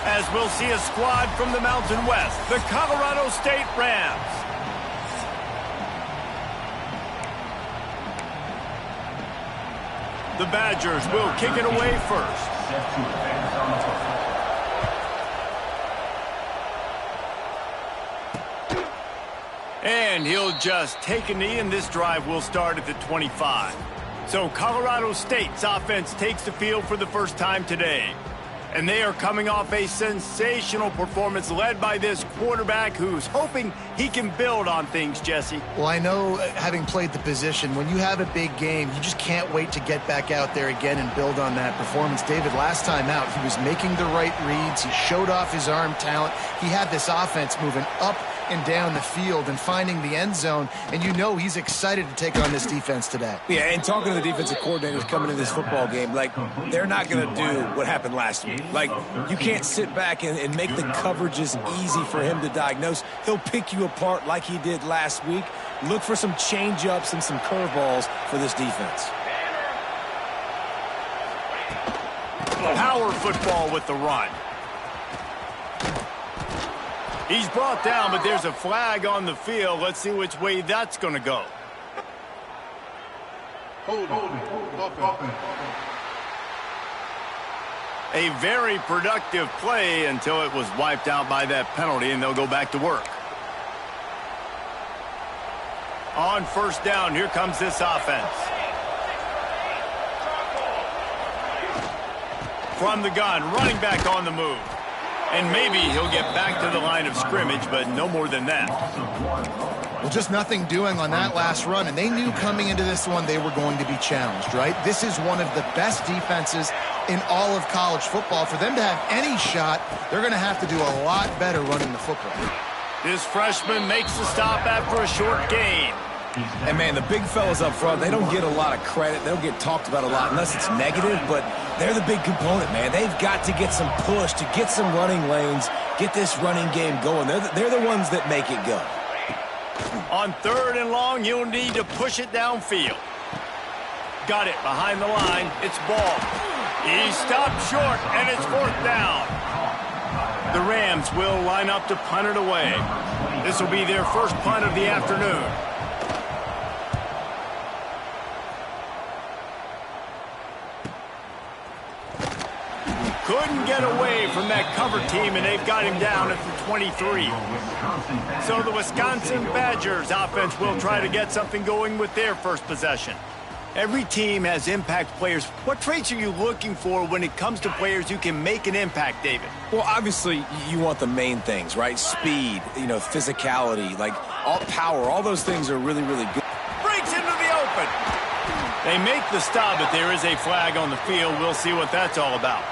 as we'll see a squad from the Mountain West, the Colorado State Rams. The Badgers will kick it away first. And he'll just take a knee, and this drive will start at the 25. So Colorado State's offense takes the field for the first time today. And they are coming off a sensational performance led by this quarterback who's hoping he can build on things, Jesse. Well, I know, having played the position, when you have a big game, you just can't wait to get back out there again and build on that performance. David, last time out, he was making the right reads. He showed off his arm talent. He had this offense moving up and down the field and finding the end zone, and you know he's excited to take on this defense today. Yeah, and talking to the defensive coordinators coming into this football game, like, they're not going to do what happened last week. Like, you can't sit back and make the coverages easy for him to diagnose. He'll pick you apart like he did last week. Look for some change-ups and some curveballs for this defense. Power football with the run. He's brought down, but there's a flag on the field. Let's see which way that's going to go. A very productive play until it was wiped out by that penalty, and they'll go back to work. On first down, here comes this offense. From the gun, running back on the move. And maybe he'll get back to the line of scrimmage, but no more than that. Well, just nothing doing on that last run, and they knew coming into this one they were going to be challenged, right? This is one of the best defenses in all of college football. For them to have any shot, they're going to have to do a lot better running the football. This freshman makes the stop after a short gain. And, man, the big fellas up front, they don't get a lot of credit. They don't get talked about a lot unless it's negative, but they're the big component, man. They've got to get some push, to get some running lanes, get this running game going. They're the ones that make it go. On third and long, you'll need to push it downfield. Got it behind the line. It's ball. He stopped short, and it's fourth down. The Rams will line up to punt it away. This will be their first punt of the afternoon. Couldn't get away from that cover team, and they've got him down at the 23. So the Wisconsin Badgers offense will try to get something going with their first possession. Every team has impact players. What traits are you looking for when it comes to players who can make an impact, David? Well, obviously, you want the main things, right? Speed, physicality, like all power. All those things are really, really good. Breaks into the open. They make the stop, but there is a flag on the field. We'll see what that's all about.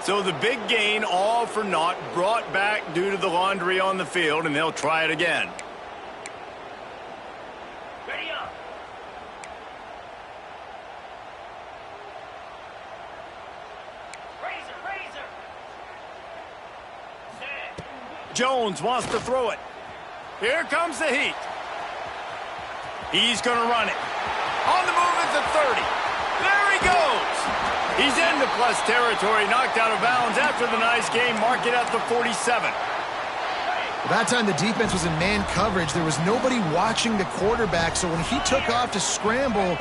So the big gain, all for naught, brought back due to the laundry on the field, and they'll try it again. Ready up. Razor. Jones wants to throw it. Here comes the heat. He's going to run it. On the move at the 30. There he goes. He's into plus territory, knocked out of bounds after the nice game. Mark it at the 47. That time the defense was in man coverage. There was nobody watching the quarterback, so when he took off to scramble,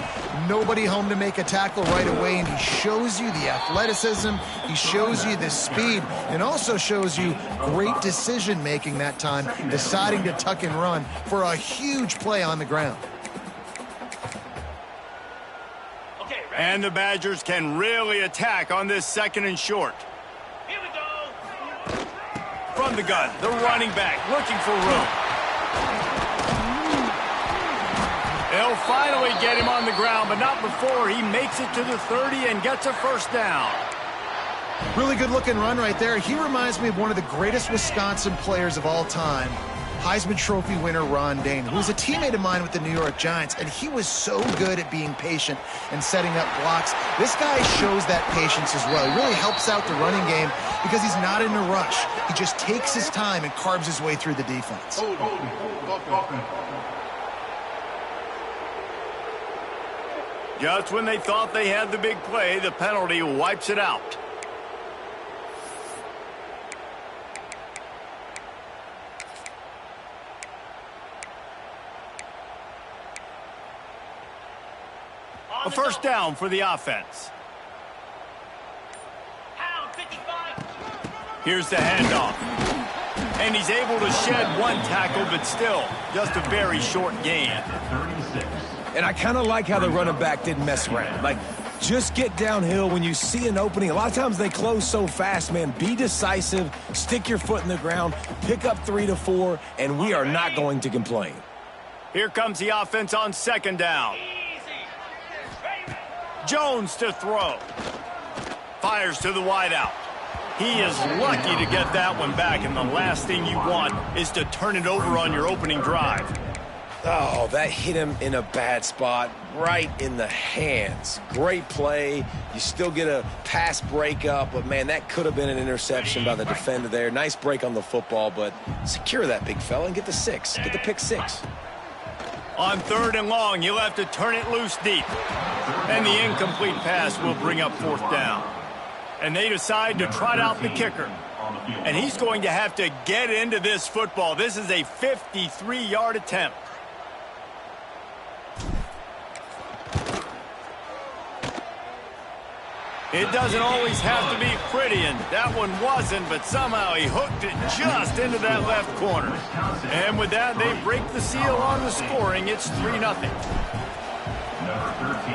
nobody home to make a tackle right away, and he shows you the athleticism, he shows you the speed, and also shows you great decision-making that time, deciding to tuck and run for a huge play on the ground. And the Badgers can really attack on this second and short. Here we go. From the gun, the running back looking for room. They'll finally get him on the ground, but not before he makes it to the 30 and gets a first down. Really good-looking run right there. He reminds me of one of the greatest Wisconsin players of all time, Heisman Trophy winner Ron Dayne, who was a teammate of mine with the New York Giants, and he was so good at being patient and setting up blocks. This guy shows that patience as well. He really helps out the running game because he's not in a rush. He just takes his time and carves his way through the defense. Just when they thought they had the big play, the penalty wipes it out. A first down for the offense. Here's the handoff. And he's able to shed one tackle, but still, just a very short gain. And I kind of like how the running back didn't mess around. Like, just get downhill when you see an opening. A lot of times they close so fast, man. Be decisive, stick your foot in the ground, pick up 3 to 4, and we are not going to complain. Here comes the offense on second down. Jones to throw. Fires to the wideout. He is lucky to get that one back, and the last thing you want is to turn it over on your opening drive. Oh, that hit him in a bad spot, right in the hands. Great play. You still get a pass breakup, but, man, that could have been an interception by the defender there. Nice break on the football, but secure that big fella and get the 6. Get the pick 6. On third and long, you'll have to turn it loose deep. And the incomplete pass will bring up fourth down. And they decide to trot out the kicker. And he's going to have to get into this football. This is a 53-yard attempt. It doesn't always have to be pretty, and that one wasn't, but somehow he hooked it just into that left corner. And with that, they break the seal on the scoring. It's 3-0. Number 13,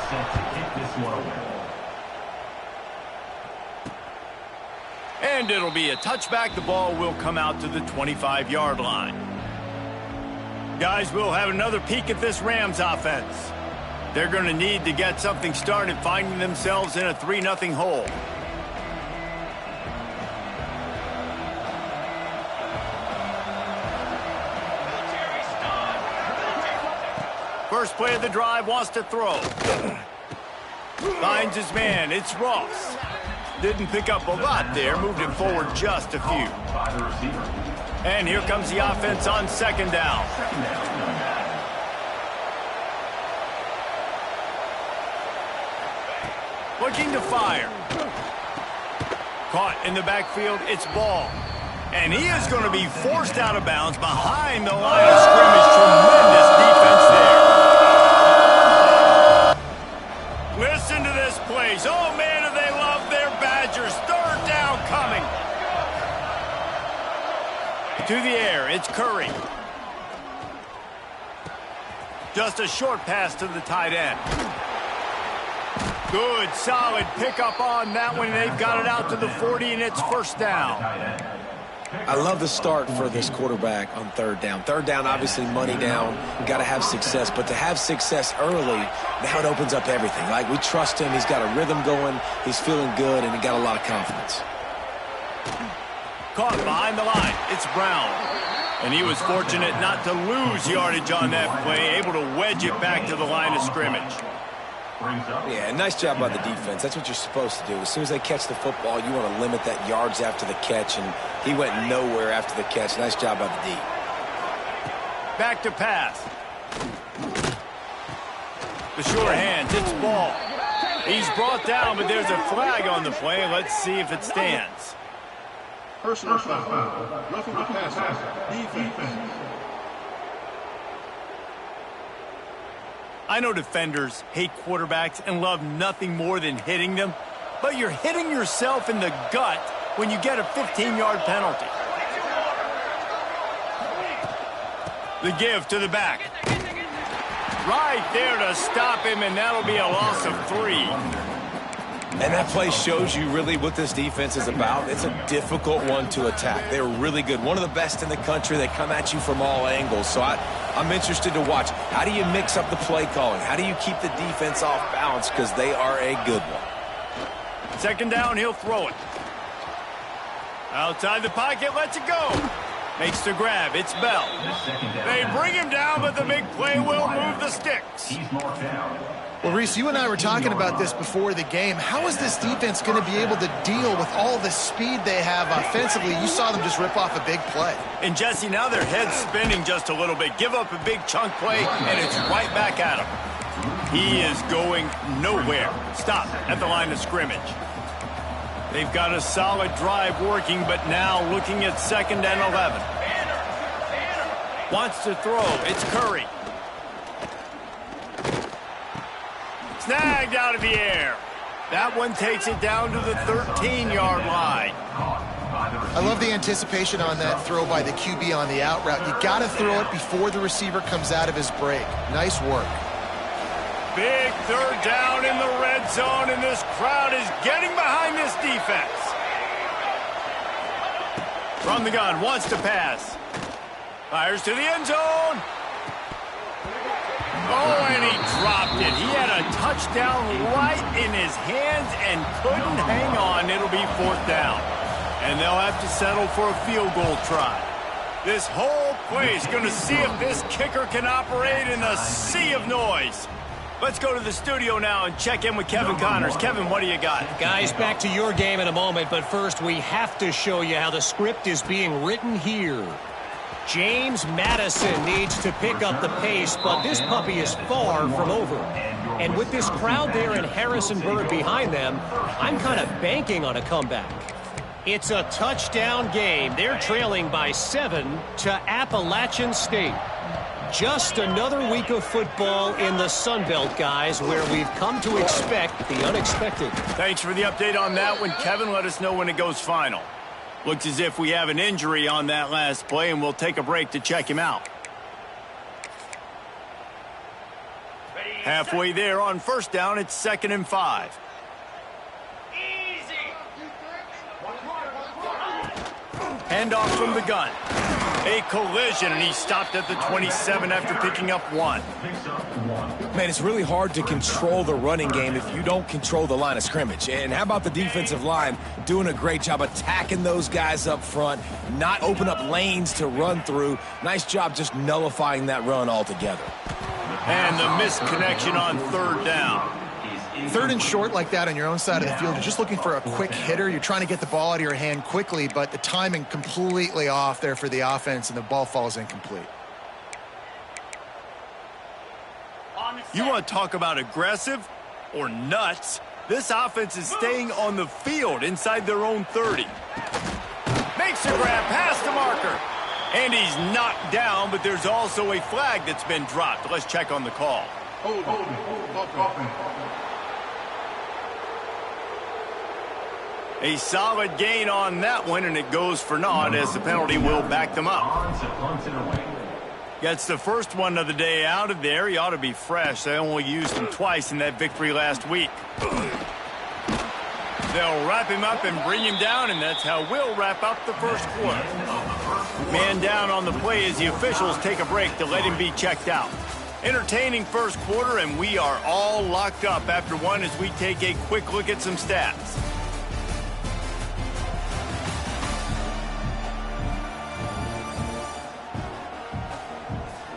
set to kick this one away. And it'll be a touchback. The ball will come out to the 25-yard line. Guys, we'll have another peek at this Rams offense. They're going to need to get something started, finding themselves in a 3-0 hole. First play of the drive, wants to throw. Finds his man. It's Ross. Didn't pick up a lot there. Moved it forward just a few. And here comes the offense on second down. Looking to fire. Caught in the backfield. It's Ball. And he is going to be forced out of bounds behind the line of scrimmage. Tremendous defense there. Listen to this place. Oh, man, do they love their Badgers. Third down coming. To the air, it's Curry. Just a short pass to the tight end. Good, solid pickup on that one. They've got it out to the 40, and it's first down. I love the start for this quarterback on third down. Third down, obviously money down. Got to have success, but to have success early, now it opens up everything. Like, we trust him. He's got a rhythm going. He's feeling good, and he got a lot of confidence. Caught behind the line. It's Brown. And he was fortunate not to lose yardage on that play, able to wedge it back to the line of scrimmage. Yeah, nice job by the defense. That's what you're supposed to do. As soon as they catch the football, you want to limit that yards after the catch, and he went nowhere after the catch. Nice job by the D. Back to pass. The short hands, it's Ball. He's brought down, but there's a flag on the play. Let's see if it stands. Personal foul. Roughing the passer. Defense. I know defenders hate quarterbacks and love nothing more than hitting them, but you're hitting yourself in the gut when you get a 15-yard penalty. The give to the back. Right there to stop him, and that'll be a loss of 3. And that play shows you really what this defense is about. It's a difficult one to attack. They're really good. One of the best in the country. They come at you from all angles. So I'm interested to watch. How do you mix up the play calling? How do you keep the defense off balance? Because they are a good one. Second down, he'll throw it. Outside the pocket, lets it go. Makes the grab. It's Bell. They bring him down, but the big play will move the sticks. He's marked down. Well, Reese, you and I were talking about this before the game. How is this defense going to be able to deal with all the speed they have offensively? You saw them just rip off a big play. And, Jesse, now their head's spinning just a little bit. Give up a big chunk play, and it's right back at them. He is going nowhere. Stop at the line of scrimmage. They've got a solid drive working, but now looking at 2nd and 11. Wants to throw. It's Curry. Snagged out of the air. That one takes it down to the 13-yard line. I love the anticipation on that throw by the QB on the out route. You got to throw it before the receiver comes out of his break. Nice work. Big 3rd down in the red zone, and this crowd is getting behind this defense. From the gun, wants to pass. Fires to the end zone. Oh, and he dropped it. He had a touchdown right in his hands and couldn't hang on. It'll be 4th down. And they'll have to settle for a field goal try. This whole play is going to see if this kicker can operate in a sea of noise. Let's go to the studio now and check in with Kevin Connors. Kevin, what do you got? Guys, back to your game in a moment, but first we have to show you how the script is being written here. James Madison needs to pick up the pace, but this puppy is far from over. And with this crowd there in Harrisonburg behind them, I'm kind of banking on a comeback. It's a touchdown game. They're trailing by 7 to Appalachian State. Just another week of football in the Sun Belt, guys, where we've come to expect the unexpected. Thanks for the update on that one, Kevin. Let us know when it goes final. Looks as if we have an injury on that last play, and we'll take a break to check him out. Halfway there on 1st down, it's 2nd and 5. Handoff from the gun. A collision, and he stopped at the 27 after picking up 1. Man, it's really hard to control the running game if you don't control the line of scrimmage. And how about the defensive line doing a great job attacking those guys up front, not open up lanes to run through. Nice job just nullifying that run altogether. And the missed connection on 3rd down. 3rd and short like that on your own side of the field, you're just looking for a quick hitter. You're trying to get the ball out of your hand quickly, but the timing completely off there for the offense, and the ball falls incomplete. You want to talk about aggressive or nuts? This offense is staying on the field inside their own 30. Makes a grab past the marker. And he's knocked down, but there's also a flag that's been dropped. Let's check on the call. A solid gain on that one, and it goes for naught as the penalty will back them up. Gets the first one of the day out of there. He ought to be fresh. They only used him twice in that victory last week. They'll wrap him up and bring him down, and that's how we'll wrap up the 1st quarter. Man down on the play as the officials take a break to let him be checked out. Entertaining 1st quarter, and we are all locked up after one as we take a quick look at some stats.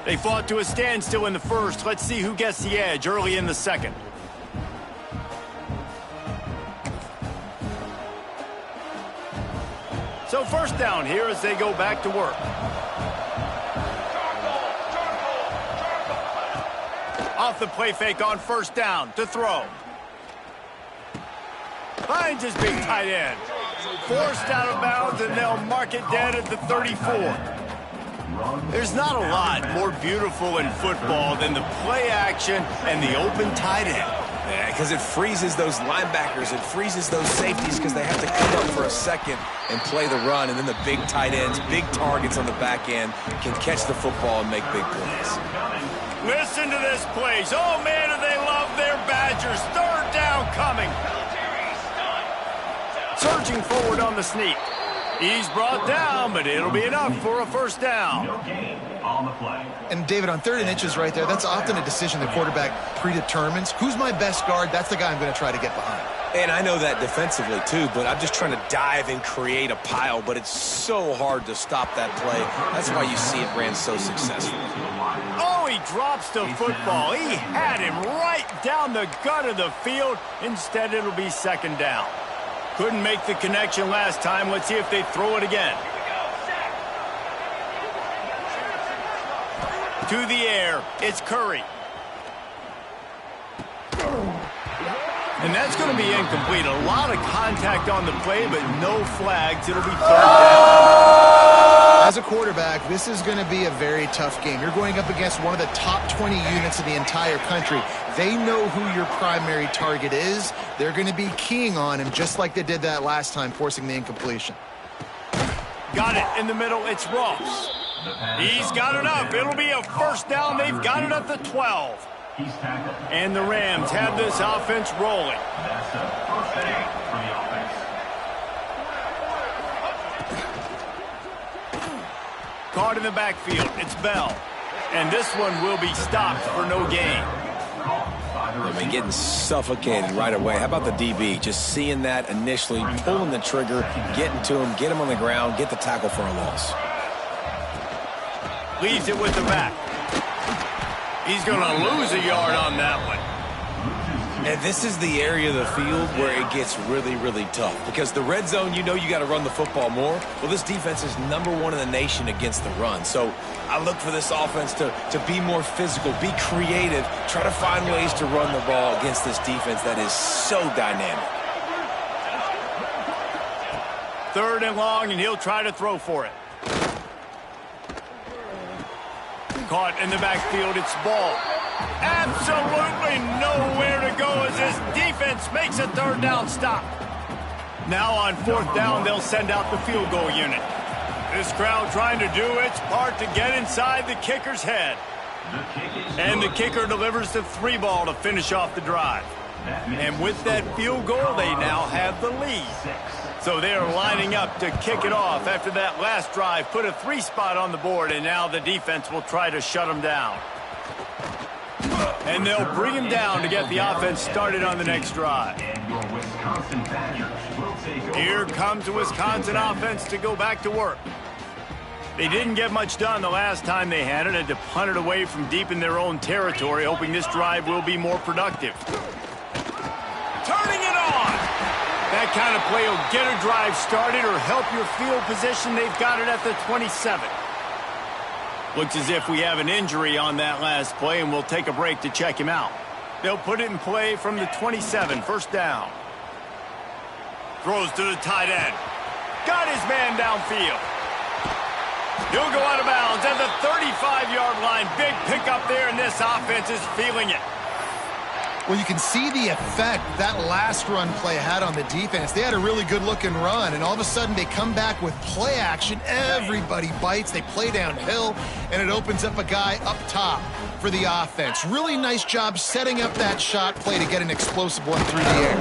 They fought to a standstill in the 1st. Let's see who gets the edge early in the 2nd. So 1st down here as they go back to work. Off the play fake on 1st down to throw. Finds his big tight end. Forced out of bounds, and they'll mark it dead at the 34. There's not a lot more beautiful in football than the play action and the open tight end. Yeah, because it freezes those linebackers. It freezes those safeties because they have to come up for a second and play the run. And then the big tight ends, big targets on the back end can catch the football and make big plays. Listen to this place. Oh, man, do they love their Badgers. 3rd down coming. Surging forward on the sneak. He's brought down, but it'll be enough for a 1st down. And David, on 3rd and inches right there, that's often a decision the quarterback predetermines. Who's my best guard? That's the guy I'm going to try to get behind. And I know that defensively, too, but I'm just trying to dive and create a pile, but it's so hard to stop that play. That's why you see it ran so successfully. Oh, he drops the football. He had him right down the gut of the field. Instead, it'll be 2nd down. Couldn't make the connection last time. Let's see if they throw it again. To the air, it's Curry. And that's going to be incomplete. A lot of contact on the play, but no flags. It'll be third down. As a quarterback, this is going to be a very tough game. You're going up against one of the top 20 units in the entire country. They know who your primary target is. They're going to be keying on him just like they did that last time, forcing the incompletion. Got it in the middle. It's Ross. He's got it up. It'll be a first down. They've got it at the 12. He's tackled. And the Rams have this offense rolling. That's a first down for the offense. Caught in the backfield. It's Bell. And this one will be stopped for no gain. I mean, getting suffocated right away. How about the DB? Just seeing that initially, pulling the trigger, getting to him, get him on the ground, get the tackle for a loss. Leaves it with the back. He's going to lose a yard on that one. And this is the area of the field where it gets really, really tough. Because the red zone, you know you got to run the football more. Well, this defense is #1 in the nation against the run. So I look for this offense to be more physical, be creative, try to find ways to run the ball against this defense that is so dynamic. 3rd and long, and he'll try to throw for it. Caught in the backfield, it's Ball. Absolutely nowhere to go as this defense makes a 3rd down stop. Now on 4th down, they'll send out the field goal unit. This crowd trying to do its part to get inside the kicker's head. And the kicker delivers the 3 ball to finish off the drive. And with that field goal, they now have the lead. So they are lining up to kick it off after that last drive. Put a 3 spot on the board, and now the defense will try to shut them down. And they'll bring him down to get the offense started on the next drive. Here comes the Wisconsin offense to go back to work. They didn't get much done the last time they had it. Had to punt it away from deep in their own territory, hoping this drive will be more productive. Turning it on! That kind of play will get a drive started or help your field position. They've got it at the 27. Looks as if we have an injury on that last play, and we'll take a break to check him out. They'll put it in play from the 27, 1st down. Throws to the tight end. Got his man downfield. He'll go out of bounds at the 35-yard line. Big pickup there, and this offense is feeling it. Well, you can see the effect that last run play had on the defense. They had a really good-looking run, and all of a sudden they come back with play action. Everybody bites. They play downhill, and it opens up a guy up top for the offense. Really nice job setting up that shot play to get an explosive one through the air.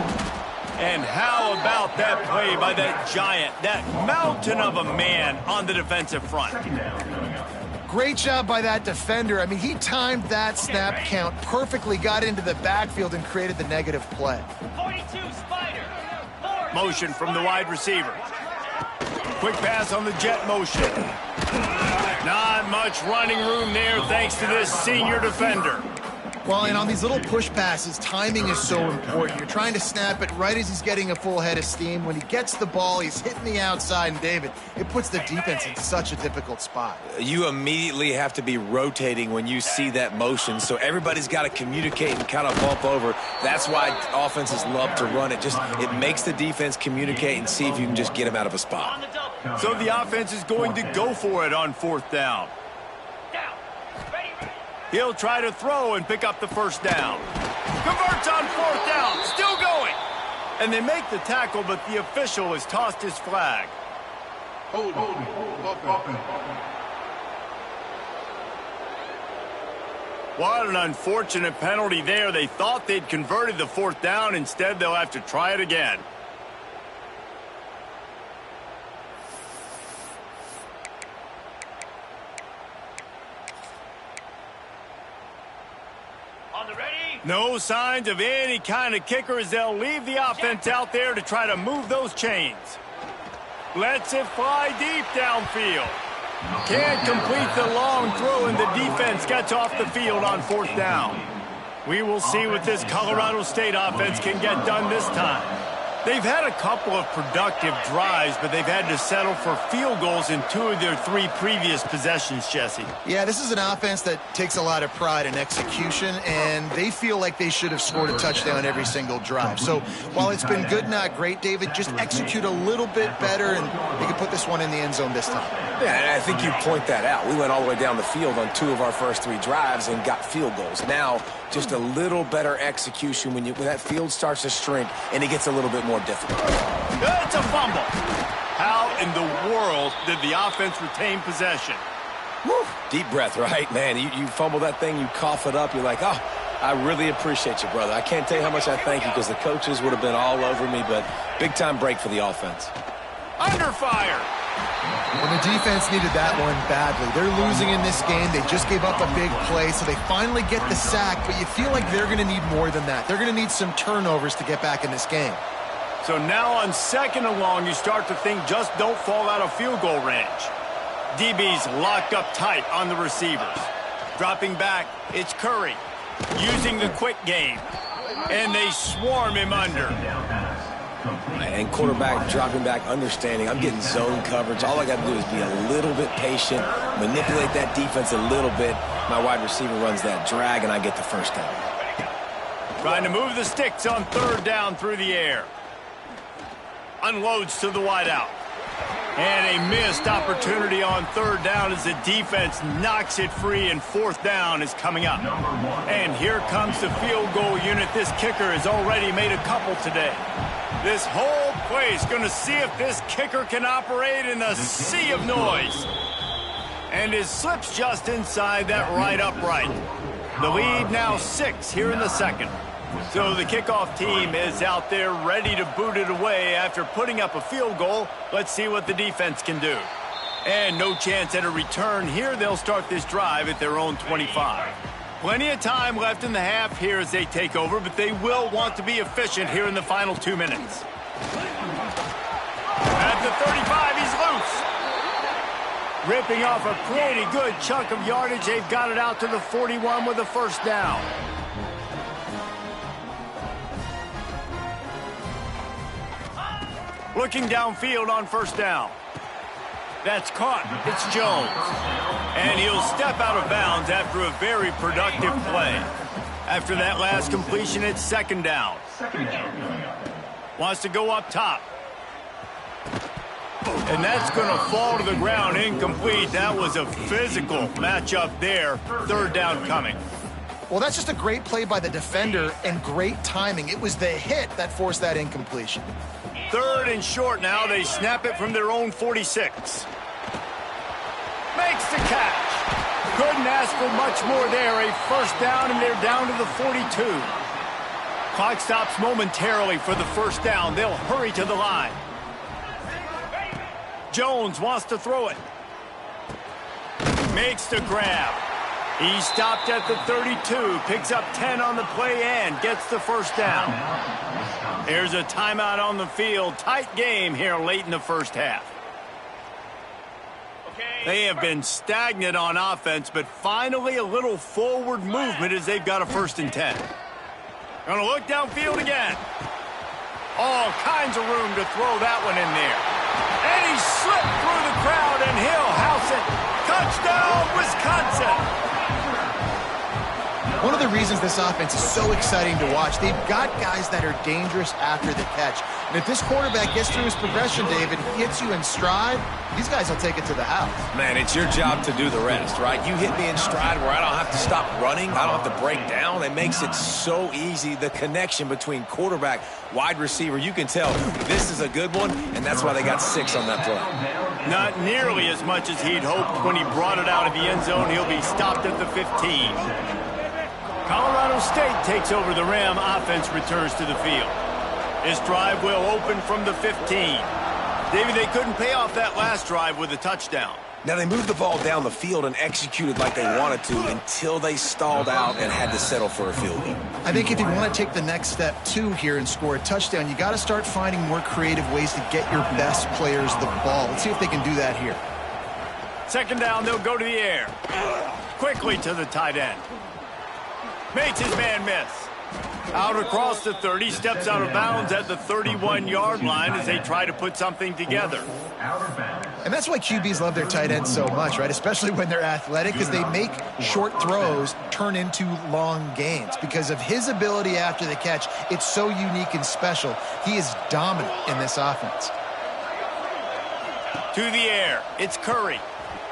And how about that play by that giant, that mountain of a man on the defensive front? Great job by that defender. I mean, he timed that snap count perfectly, got into the backfield, and created the negative play. 42 Spider. Motion from the wide receiver. Quick pass on the jet motion. Not much running room there thanks to this senior defender. Well, and on these little push passes, timing is so important. You're trying to snap it right as he's getting a full head of steam. When he gets the ball, he's hitting the outside, and David, it puts the defense in such a difficult spot. You immediately have to be rotating when you see that motion, so everybody's got to communicate and kind of bump over. That's why offenses love to run it. It makes the defense communicate and see if you can just get him out of a spot. So the offense is going to go for it on 4th down. He'll try to throw and pick up the 1st down. Converts on 4th down, still going. And they make the tackle, but the official has tossed his flag. Hold. What an unfortunate penalty there. They thought they'd converted the 4th down. Instead, they'll have to try it again. No signs of any kind of kicker as they'll leave the offense out there to try to move those chains. Lets it fly deep downfield. Can't complete the long throw, and the defense gets off the field on 4th down. We will see what this Colorado State offense can get done this time. They've had a couple of productive drives, but they've had to settle for field goals in 2 of their 3 previous possessions, Jesse. Yeah, this is an offense that takes a lot of pride in execution, and they feel like they should have scored a touchdown every single drive. So while it's been good, not great, David, just execute a little bit better, and they can put this one in the end zone this time. Yeah, and I think you point that out. We went all the way down the field on 2 of our first 3 drives and got field goals. Now, just a little better execution when that field starts to shrink and it gets a little bit more difficult. It's a fumble. How in the world did the offense retain possession? Woo. Deep breath, right? Man, you fumble that thing, you cough it up, you're like, oh, I really appreciate you, brother. I can't tell you how much I thank you because the coaches would have been all over me, but big-time break for the offense. Under fire. Well, the defense needed that one badly. They're losing in this game. They just gave up a big play, so they finally get the sack, but you feel like they're going to need more than that. They're going to need some turnovers to get back in this game. So now on 2nd and long, you start to think just don't fall out of field goal range. DB's locked up tight on the receivers. Dropping back, it's Curry. Using the quick game. And they swarm him under. And quarterback dropping back, understanding I'm getting zone coverage. All I got to do is be a little bit patient, manipulate that defense a little bit. My wide receiver runs that drag, and I get the first down. Trying to move the sticks on 3rd down through the air. Unloads to the wideout. And a missed opportunity on 3rd down as the defense knocks it free, and 4th down is coming up. And here comes the field goal unit. This kicker has already made a couple today. This whole place going to see if this kicker can operate in the sea of noise. And it slips just inside that right upright. The lead now 6 here in the 2nd. So the kickoff team is out there ready to boot it away after putting up a field goal. Let's see what the defense can do. And no chance at a return here. They'll start this drive at their own 25. Plenty of time left in the half here as they take over, but they will want to be efficient here in the final 2 minutes. At the 35, he's loose. Ripping off a pretty good chunk of yardage. They've got it out to the 41 with a 1st down. Looking downfield on 1st down. That's caught. It's Jones. And he'll step out of bounds after a very productive play. After that last completion, it's 2nd down. Wants to go up top. And that's going to fall to the ground incomplete. That was a physical matchup there. 3rd down coming. Well, that's just a great play by the defender and great timing. It was the hit that forced that incompletion. 3rd and short now. They snap it from their own 46. Makes the catch. Couldn't ask for much more there. A 1st down, and they're down to the 42. Clock stops momentarily for the 1st down. They'll hurry to the line. Jones wants to throw it. Makes the grab. He stopped at the 32. Picks up 10 on the play and gets the 1st down. There's a timeout on the field. Tight game here late in the 1st half. They have been stagnant on offense, but finally a little forward movement as they've got a 1st and 10. Gonna look downfield again. All kinds of room to throw that one in there. And he slipped through the crowd, and he'll house it. Touchdown, Wisconsin! One of the reasons this offense is so exciting to watch, they've got guys that are dangerous after the catch. And if this quarterback gets through his progression, David, he hits you in stride, these guys will take it to the house. Man, it's your job to do the rest, right? You hit me in stride where I don't have to stop running. I don't have to break down. It makes it so easy, the connection between quarterback, wide receiver. You can tell this is a good one, and that's why they got 6 on that play. Not nearly as much as he'd hoped when he brought it out of the end zone. He'll be stopped at the 15. Colorado State takes over the Ram. Offense returns to the field. This drive will open from the 15. David, they couldn't pay off that last drive with a touchdown. Now, they moved the ball down the field and executed like they wanted to until they stalled out and had to settle for a field goal. I think if you want to take the next step, too, here and score a touchdown, you got to start finding more creative ways to get your best players the ball. Let's see if they can do that here. 2nd down, they'll go to the air. Quickly to the tight end. Makes his man miss. Out across the 30, steps out of bounds at the 31-yard line as they try to put something together. And that's why QBs love their tight ends so much, right? Especially when they're athletic, because they make short throws turn into long gains. Because of his ability after the catch, it's so unique and special. He is dominant in this offense. To the air, it's Curry.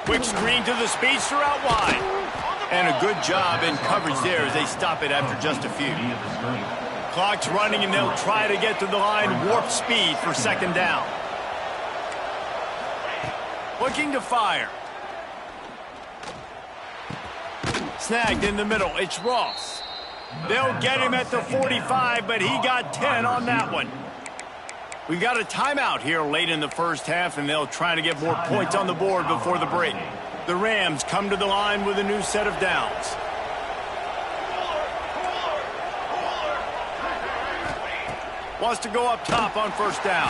Quick screen to the speedster out wide. And a good job in coverage there as they stop it after just a few. Clock's running, and they'll try to get to the line warp speed for second down. Looking to fire. Snagged in the middle. It's Ross. They'll get him at the 45, but he got 10 on that one. We've got a timeout here late in the first half, and they'll try to get more points on the board before the break. The Rams come to the line with a new set of downs. Wants to go up top on first down.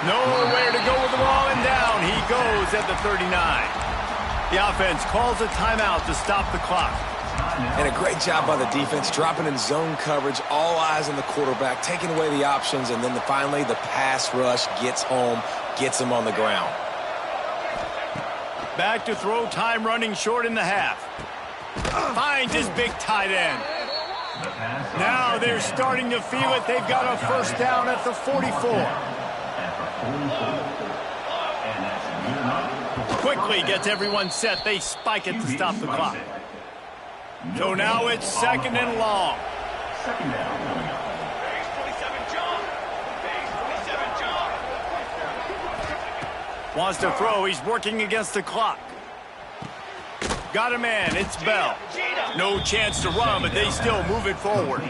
Nowhere to go with the ball, and down he goes at the 39. The offense calls a timeout to stop the clock. And a great job by the defense, dropping in zone coverage, all eyes on the quarterback, taking away the options, and then finally the pass rush gets home, gets him on the ground. Back to throw, time running short in the half. Finds his big tight end. Now they're starting to feel it. They've got a first down at the 44. Quickly gets everyone set. They spike it to stop the clock. So now it's second and long. Second down. Wants to throw. He's working against the clock. Got a man. It's Bell. No chance to run, but they still move it forward.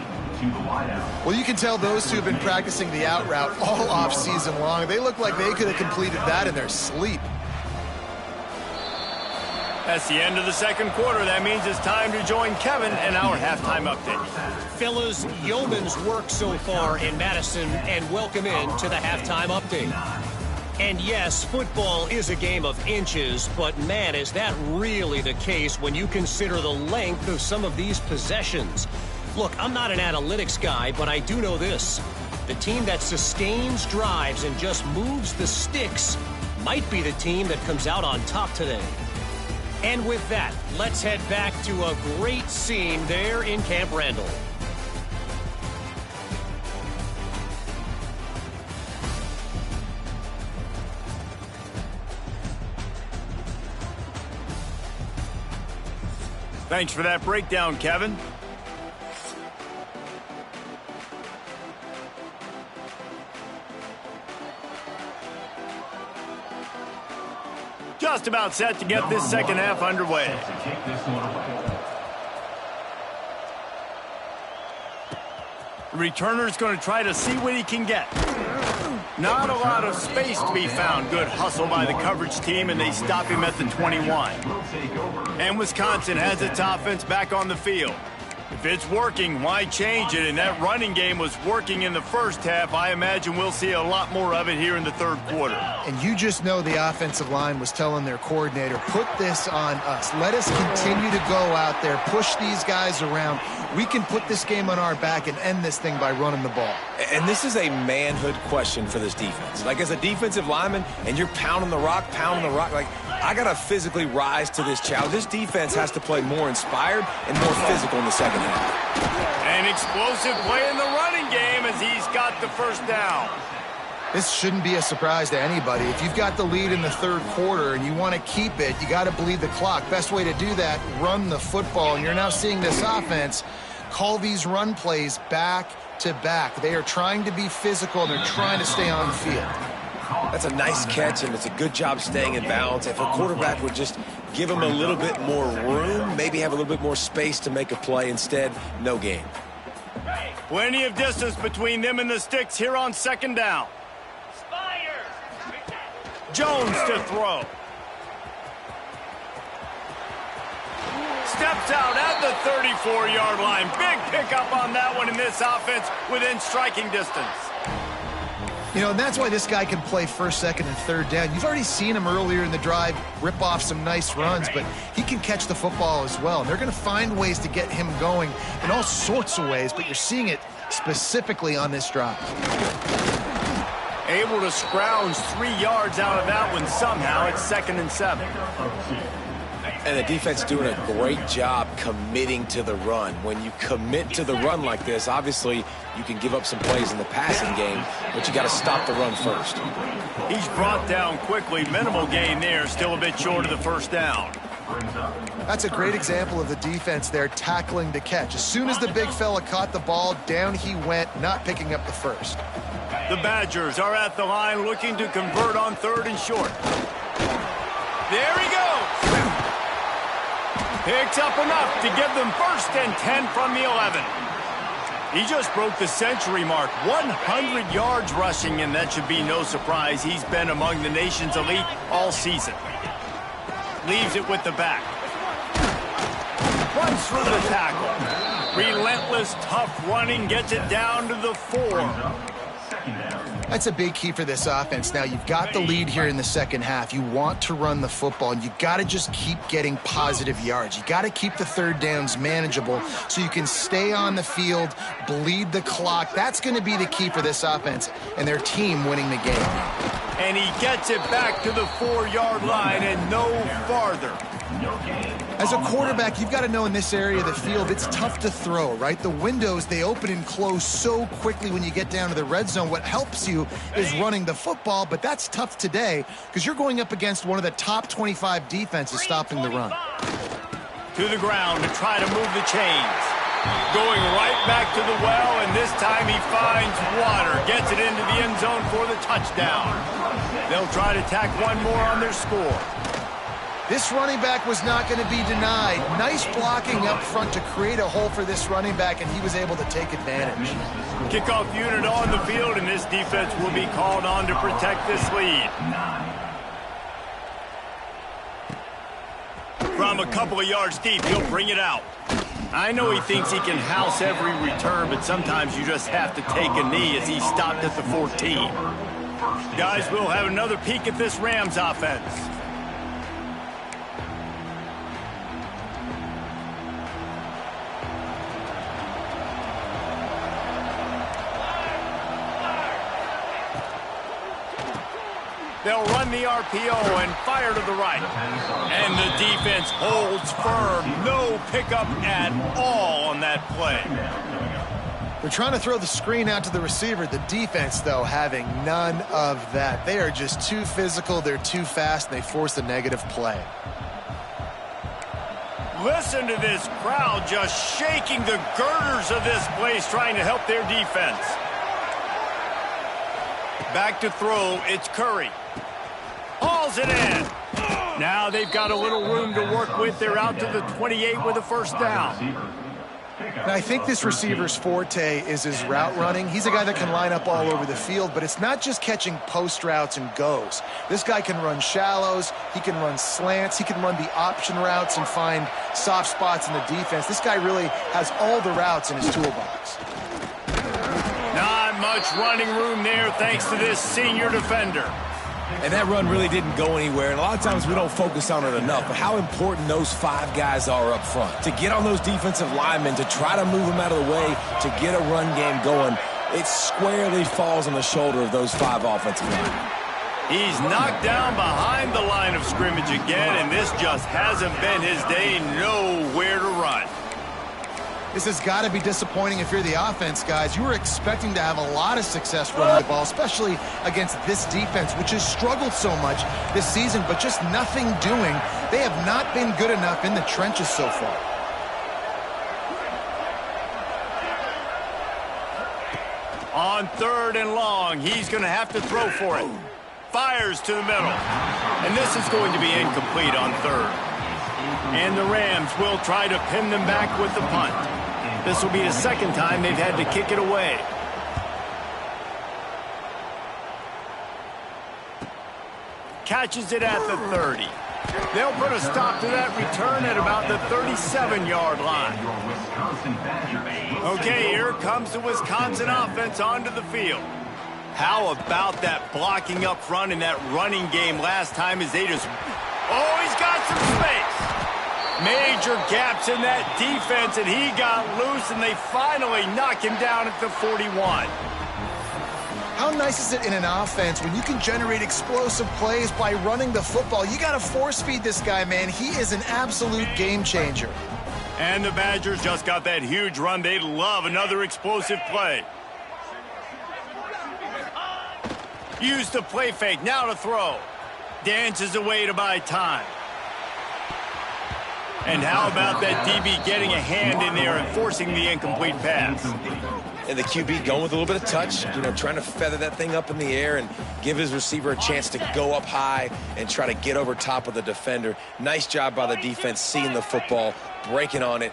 Well, you can tell those two have been practicing the out route all off season long. They look like they could have completed that in their sleep. That's the end of the second quarter. That means it's time to join Kevin and our halftime update. Fellas, yeoman's work so far in Madison, and welcome in to the halftime update. And yes, football is a game of inches, but man, is that really the case when you consider the length of some of these possessions. Look, I'm not an analytics guy, but I do know this. The team that sustains drives and just moves the sticks might be the team that comes out on top today. And with that, let's head back to a great scene there in Camp Randall. Thanks for that breakdown, Kevin. Just about set to get this second half underway. The returner's going to try to see what he can get. Not a lot of space to be found. Good hustle by the coverage team, and they stop him at the 21. And Wisconsin has its offense back on the field. If it's working, why change it? And that running game was working in the first half. I imagine we'll see a lot more of it here in the third quarter. And you just know the offensive line was telling their coordinator, put this on us. Let us continue to go out there, push these guys around. We can put this game on our back and end this thing by running the ball. And this is a manhood question for this defense. Like, as a defensive lineman, and you're pounding the rock, like, I got to physically rise to this challenge. This defense has to play more inspired and more physical in the second half. An explosive play in the running game as he's got the first down. This shouldn't be a surprise to anybody. If you've got the lead in the third quarter and you want to keep it, you got to bleed the clock. Best way to do that, run the football. And you're now seeing this offense call these run plays back to back. They are trying to be physical, and they're trying to stay on the field. That's a nice catch, and it's a good job staying in balance. If a quarterback would just give him a little bit more room, maybe have a little bit more space to make a play. Instead, no gain. Plenty of distance between them and the sticks here on second down. Jones to throw. Steps out at the 34-yard line. Big pickup on that one, in this offense within striking distance. You know, and that's why this guy can play first, second, and third down. You've already seen him earlier in the drive rip off some nice runs, but he can catch the football as well. And they're going to find ways to get him going in all sorts of ways, but you're seeing it specifically on this drive. Able to scrounge 3 yards out of that one somehow. It's 2nd and 7. And the defense doing a great job committing to the run. When you commit to the run like this, obviously you can give up some plays in the passing game, but you got to stop the run first. He's brought down quickly. Minimal gain there, still a bit short of the first down. That's a great example of the defense there tackling the catch. As soon as the big fella caught the ball, down he went, not picking up the first. The Badgers are at the line looking to convert on 3rd and short. There he goes. Picks up enough to give them 1st and 10 from the 11. He just broke the century mark, 100 yards rushing, and that should be no surprise. He's been among the nation's elite all season. Leaves it with the back. Runs through the tackle. Relentless, tough running, gets it down to the 4. That's a big key for this offense. Now, you've got the lead here in the second half. You want to run the football, and you got to just keep getting positive yards. You got to keep the third downs manageable so you can stay on the field, bleed the clock. That's going to be the key for this offense and their team winning the game. And he gets it back to the 4-yard line and no farther. As a quarterback, you've got to know in this area of the field, it's tough to throw, right? The windows, they open and close so quickly when you get down to the red zone. What helps you is running the football, but that's tough today because you're going up against one of the top 25 defenses stopping the run. To the ground to try to move the chains. Going right back to the well, and this time he finds water. Gets it into the end zone for the touchdown. They'll try to tack one more on their score. This running back was not going to be denied. Nice blocking up front to create a hole for this running back, and he was able to take advantage. Kickoff unit on the field, and this defense will be called on to protect this lead. From a couple of yards deep, he'll bring it out. I know he thinks he can house every return, but sometimes you just have to take a knee as he stopped at the 14. Guys, we'll have another peek at this Rams offense. They'll run the RPO and fire to the right. And the defense holds firm. No pickup at all on that play. They're trying to throw the screen out to the receiver. The defense, though, having none of that. They are just too physical. They're too fast, and they force a negative play. Listen to this crowd just shaking the girders of this place, trying to help their defense. Back to throw, it's Curry. Hauls it in. Now they've got a little room to work with. They're out to the 28 with a 1st down. And I think this receiver's forte is his route running. He's a guy that can line up all over the field, but it's not just catching post routes and goes. This guy can run shallows, he can run slants, he can run the option routes and find soft spots in the defense. This guy really has all the routes in his toolbox. Not much running room there thanks to this senior defender. And that run really didn't go anywhere, and a lot of times we don't focus on it enough, but how important those 5 guys are up front. To get on those defensive linemen, to try to move them out of the way, to get a run game going, it squarely falls on the shoulder of those 5 offensive linemen. He's knocked down behind the line of scrimmage again, and this just hasn't been his day. Nowhere to run. This has got to be disappointing if you're the offense, guys. You were expecting to have a lot of success running the ball, especially against this defense, which has struggled so much this season, but just nothing doing. They have not been good enough in the trenches so far. On 3rd and long, he's going to have to throw for it. Fires to the middle. And this is going to be incomplete on 3rd. And the Rams will try to pin them back with the punt. This will be the 2nd time they've had to kick it away. Catches it at the 30. They'll put a stop to that return at about the 37-yard line. Okay, here comes the Wisconsin offense onto the field. How about that blocking up front in that running game last time as they just... Oh, he's got some space. Major gaps in that defense, and he got loose, and they finally knock him down at the 41. How nice is it in an offense when you can generate explosive plays by running the football? You got to force feed this guy, man. He is an absolute game changer. And the Badgers just got that huge run. They'd love another explosive play. Used the play fake, now to throw. Dances away to buy time. And how about that DB getting a hand in there and forcing the incomplete pass? And the QB going with a little bit of touch, trying to feather that thing up in the air and give his receiver a chance to go up high and try to get over top of the defender. Nice job by the defense seeing the football, breaking on it.